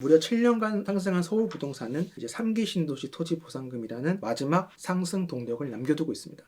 무려 7년간 상승한 서울 부동산은 이제 3기 신도시 토지 보상금이라는 마지막 상승 동력을 남겨두고 있습니다.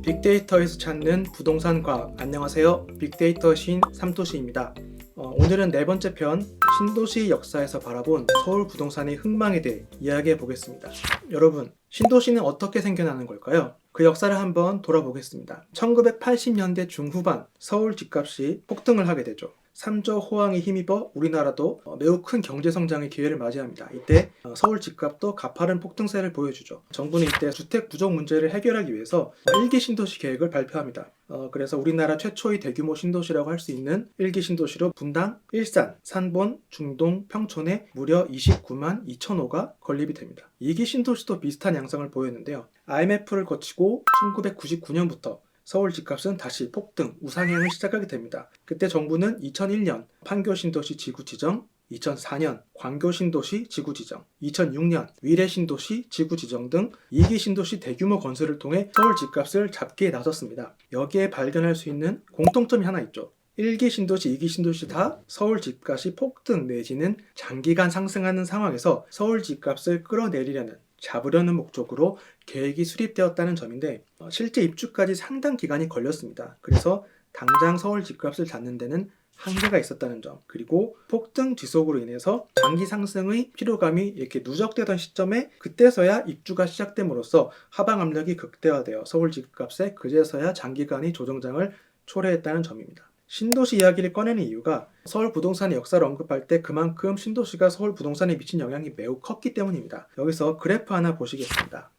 빅데이터에서 찾는 부동산 과학. 안녕하세요. 빅데이터 시인 삼토시입니다. 오늘은 네 번째 편 신도시 역사에서 바라본 서울 부동산의 흥망에 대해 이야기해 보겠습니다. 여러분, 신도시는 어떻게 생겨나는 걸까요? 그 역사를 한번 돌아보겠습니다. 1980년대 중후반 서울 집값이 폭등을 하게 되죠. 3조 호황에 힘입어 우리나라도 매우 큰 경제 성장의 기회를 맞이합니다. 이때 서울 집값도 가파른 폭등세를 보여주죠. 정부는 이때 주택 부족 문제를 해결하기 위해서 1기 신도시 계획을 발표합니다. 그래서 우리나라 최초의 대규모 신도시라고 할 수 있는 1기 신도시로 분당, 일산, 산본, 중동, 평촌에 무려 29만 2천 호가 건립이 됩니다. 2기 신도시도 비슷한 양상을 보였는데요. IMF를 거치고 1999년부터 서울 집값은 다시 폭등, 우상향을 시작하게 됩니다. 그때 정부는 2001년 판교신도시 지구 지정, 2004년 광교신도시 지구 지정, 2006년 위례신도시 지구 지정 등 2기 신도시 대규모 건설을 통해 서울 집값을 잡기에 나섰습니다. 여기에 발견할 수 있는 공통점이 하나 있죠. 1기 신도시, 2기 신도시 다 서울 집값이 폭등 내지는 장기간 상승하는 상황에서 서울 집값을 끌어내리려는 잡으려는 목적으로 계획이 수립되었다는 점인데 실제 입주까지 상당 기간이 걸렸습니다. 그래서 당장 서울 집값을 잡는 데는 한계가 있었다는 점, 그리고 폭등 지속으로 인해서 장기 상승의 피로감이 이렇게 누적되던 시점에 그때서야 입주가 시작됨으로써 하방 압력이 극대화되어 서울 집값에 그제서야 장기간의 조정장을 초래했다는 점입니다. 신도시 이야기를 꺼내는 이유가 서울 부동산의 역사를 언급할 때 그만큼 신도시가 서울 부동산에 미친 영향이 매우 컸기 때문입니다. 여기서 그래프 하나 보시겠습니다.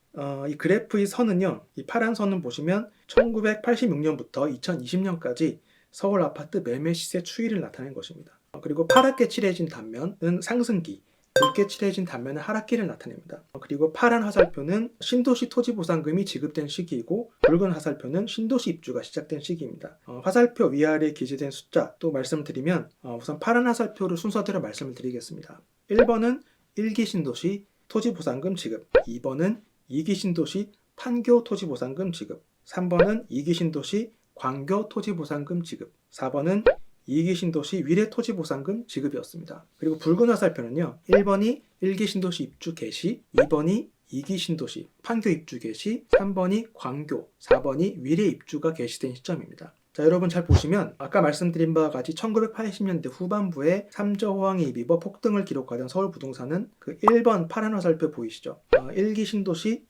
이 그래프의 선은요, 이 파란 선은 보시면 1986년부터 2020년까지 서울 아파트 매매 시세 추이를 나타낸 것입니다. 그리고 파랗게 칠해진 단면은 상승기, 붉게 칠해진 단면은 하락기를 나타냅니다. 그리고 파란 화살표는 신도시 토지보상금이 지급된 시기이고 붉은 화살표는 신도시 입주가 시작된 시기입니다. 화살표 위아래에 기재된 숫자 또 말씀드리면 우선 파란 화살표를 순서대로 말씀을 드리겠습니다. 1번은 1기 신도시 토지보상금 지급, 2번은 2기 신도시 판교 토지보상금 지급, 3번은 2기 신도시 광교 토지보상금 지급, 4번은 2기 신도시 위례 토지보상금 지급이었습니다. 그리고 붉은 화살표는요, 1번이 1기 신도시 입주 개시, 2번이 2기 신도시 판교 입주 개시, 3번이 광교, 4번이 위례 입주가 개시된 시점입니다. 자, 여러분 잘 보시면 아까 말씀드린 바와 같이 1980년대 후반부에 3조 호황에 입어 폭등을 기록하던 서울 부동산은 그 1번 파란 화살표 보이시죠? 1기 신도시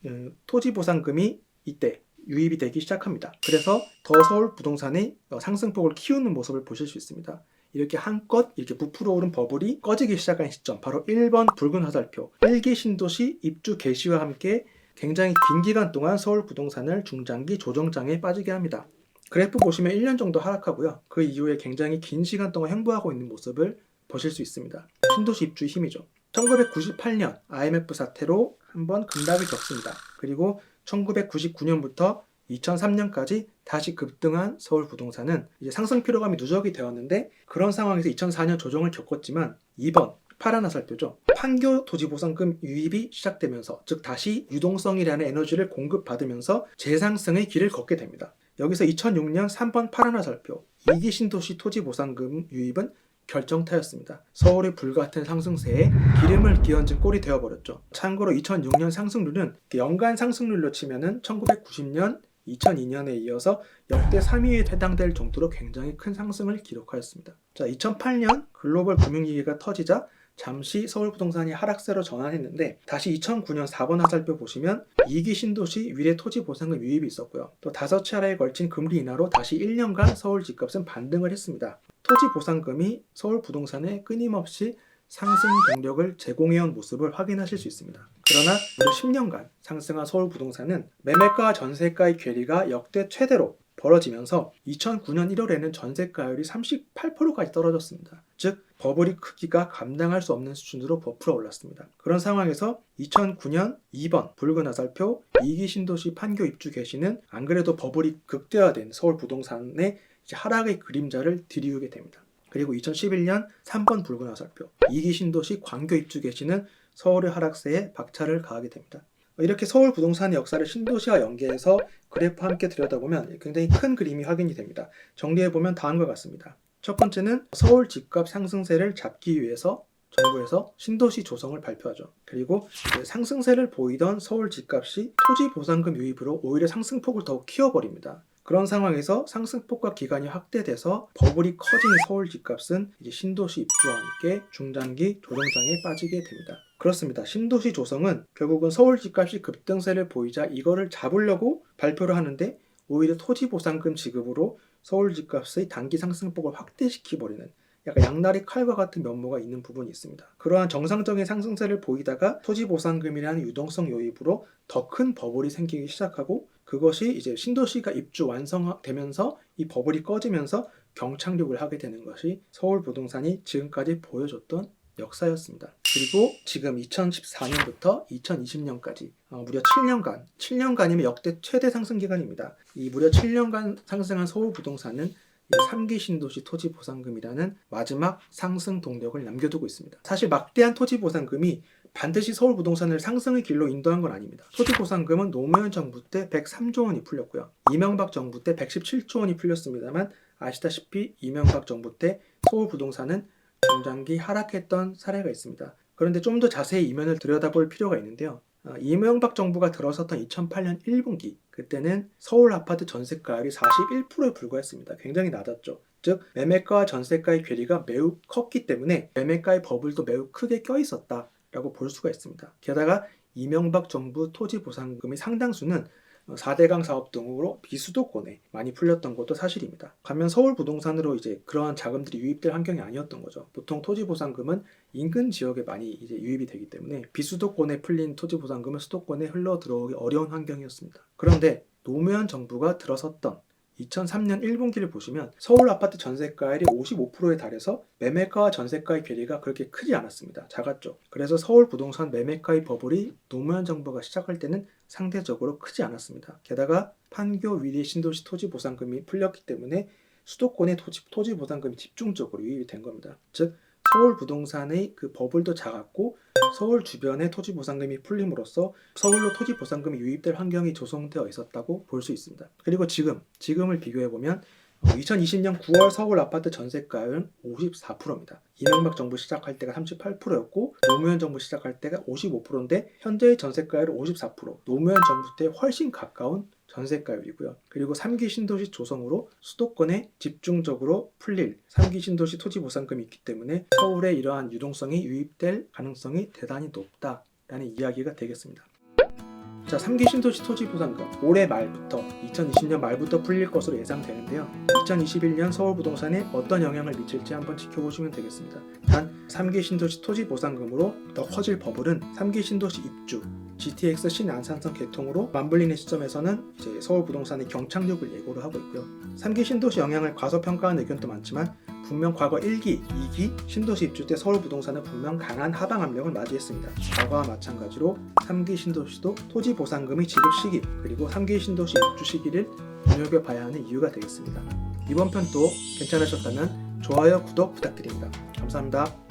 토지보상금이 이때 유입이 되기 시작합니다. 그래서 더 서울 부동산의 상승폭을 키우는 모습을 보실 수 있습니다. 이렇게 한껏 이렇게 부풀어 오른 버블이 꺼지기 시작한 시점, 바로 1번 붉은 화살표 1기 신도시 입주 개시와 함께 굉장히 긴 기간 동안 서울 부동산을 중장기 조정장에 빠지게 합니다. 그래프 보시면 1년 정도 하락하고요. 그 이후에 굉장히 긴 시간 동안 횡보하고 있는 모습을 보실 수 있습니다. 신도시 입주의 힘이죠. 1998년 IMF 사태로 한번 급락을 겪습니다. 그리고 1999년부터 2003년까지 다시 급등한 서울 부동산은 이제 상승 피로감이 누적이 되었는데 그런 상황에서 2004년 조정을 겪었지만 2번 파란 화살표죠. 판교 토지보상금 유입이 시작되면서 즉 다시 유동성이라는 에너지를 공급받으면서 재상승의 길을 걷게 됩니다. 여기서 2006년 3번 파란 화살표 2기 신도시 토지보상금 유입은 결정타였습니다. 서울의 불같은 상승세에 기름을 끼얹은 꼴이 되어버렸죠. 참고로 2006년 상승률은 연간 상승률로 치면은 1990년, 2002년에 이어서 역대 3위에 해당될 정도로 굉장히 큰 상승을 기록하였습니다. 자, 2008년 글로벌 금융위기가 터지자 잠시 서울 부동산이 하락세로 전환했는데 다시 2009년 4번 화살표 보시면 2기 신도시 위례 토지 보상금 유입이 있었고요. 또 5차례에 걸친 금리 인하로 다시 1년간 서울 집값은 반등을 했습니다. 토지 보상금이 서울 부동산에 끊임없이 상승 동력을 제공해온 모습을 확인하실 수 있습니다. 그러나 무려 10년간 상승한 서울 부동산은 매매가와 전세가의 괴리가 역대 최대로 벌어지면서 2009년 1월에는 전세가율이 38%까지 떨어졌습니다. 즉 버블이 크기가 감당할 수 없는 수준으로 버프가 올랐습니다. 그런 상황에서 2009년 2번 붉은 화살표 2기 신도시 판교 입주 개시는 안 그래도 버블이 극대화된 서울 부동산의 하락의 그림자를 드리우게 됩니다. 그리고 2011년 3번 붉은 화살표 2기 신도시 광교 입주 개시는 서울의 하락세에 박차를 가하게 됩니다. 이렇게 서울 부동산의 역사를 신도시와 연계해서 그래프와 함께 들여다보면 굉장히 큰 그림이 확인이 됩니다. 정리해보면 다음과 같습니다. 첫 번째는 서울 집값 상승세를 잡기 위해서 정부에서 신도시 조성을 발표하죠. 그리고 상승세를 보이던 서울 집값이 토지 보상금 유입으로 오히려 상승폭을 더욱 키워버립니다. 그런 상황에서 상승폭과 기간이 확대돼서 버블이 커진 서울 집값은 이제 신도시 입주와 함께 중장기 조정장에 빠지게 됩니다. 그렇습니다. 신도시 조성은 결국은 서울 집값이 급등세를 보이자 이거를 잡으려고 발표를 하는데 오히려 토지 보상금 지급으로 서울 집값의 단기 상승폭을 확대시키버리는 약간 양날의 칼과 같은 면모가 있는 부분이 있습니다. 그러한 정상적인 상승세를 보이다가 토지 보상금이라는 유동성 요입으로 더 큰 버블이 생기기 시작하고 그것이 이제 신도시가 입주 완성되면서 이 버블이 꺼지면서 경착륙을 하게 되는 것이 서울 부동산이 지금까지 보여줬던 역사였습니다. 그리고 지금 2014년부터 2020년까지 무려 7년간이면 역대 최대 상승 기간입니다. 이 무려 7년간 상승한 서울 부동산은 3기 신도시 토지 보상금이라는 마지막 상승 동력을 남겨두고 있습니다. 사실 막대한 토지 보상금이 반드시 서울 부동산을 상승의 길로 인도한 건 아닙니다. 토지 보상금은 노무현 정부 때 103조 원이 풀렸고요. 이명박 정부 때 117조 원이 풀렸습니다만 아시다시피 이명박 정부 때 서울 부동산은 중장기 하락했던 사례가 있습니다. 그런데 좀 더 자세히 이면을 들여다볼 필요가 있는데요. 이명박 정부가 들어섰던 2008년 1분기 그때는 서울 아파트 전세가율이 41%에 불과했습니다. 굉장히 낮았죠. 즉 매매가와 전세가의 괴리가 매우 컸기 때문에 매매가의 버블도 매우 크게 껴있었다라고 볼 수가 있습니다. 게다가 이명박 정부 토지 보상금의 상당수는 4대강 사업 등으로 비수도권에 많이 풀렸던 것도 사실입니다. 반면 서울 부동산으로 이제 그러한 자금들이 유입될 환경이 아니었던 거죠. 보통 토지 보상금은 인근 지역에 많이 이제 유입이 되기 때문에 비수도권에 풀린 토지 보상금은 수도권에 흘러 들어오기 어려운 환경이었습니다. 그런데 노무현 정부가 들어섰던 2003년 1분기를 보시면 서울 아파트 전세가율이 55%에 달해서 매매가와 전세가의 괴리가 그렇게 크지 않았습니다. 작았죠. 그래서 서울 부동산 매매가의 버블이 노무현 정부가 시작할 때는 상대적으로 크지 않았습니다. 게다가 판교 위리 신도시 토지 보상금이 풀렸기 때문에 수도권의 토지 보상금이 집중적으로 유입이 된 겁니다. 즉 서울 부동산의 그 버블도 작았고 서울 주변의 토지 보상금이 풀림으로써 서울로 토지 보상금이 유입될 환경이 조성되어 있었다고 볼 수 있습니다. 그리고 지금을 비교해보면 2020년 9월 서울 아파트 전세가율은 54%입니다. 이명박 정부 시작할 때가 38%였고 노무현 정부 시작할 때가 55%인데 현재의 전세가율은 54%, 노무현 정부 때 훨씬 가까운 전세가율이고요. 그리고 3기 신도시 조성으로 수도권에 집중적으로 풀릴 3기 신도시 토지 보상금이 있기 때문에 서울에 이러한 유동성이 유입될 가능성이 대단히 높다라는 이야기가 되겠습니다. 자, 3기 신도시 토지 보상금 올해 말부터 2020년 말부터 풀릴 것으로 예상되는데요. 2021년 서울 부동산에 어떤 영향을 미칠지 한번 지켜보시면 되겠습니다. 단 3기 신도시 토지 보상금으로 더 커질 버블은 3기 신도시 입주, GTX 신안산선 개통으로 맞물리는 시점에서는 이제 서울 부동산의 경착륙을 예고를 하고 있고요. 3기 신도시 영향을 과소평가하는 의견도 많지만 분명 과거 1기, 2기 신도시 입주 때 서울 부동산은 분명 강한 하방 압력을 맞이했습니다. 과거와 마찬가지로 3기 신도시도 토지 보상금의 지급 시기 그리고 3기 신도시 입주 시기를 눈여겨봐야 하는 이유가 되겠습니다. 이번 편도 괜찮으셨다면 좋아요, 구독 부탁드립니다. 감사합니다.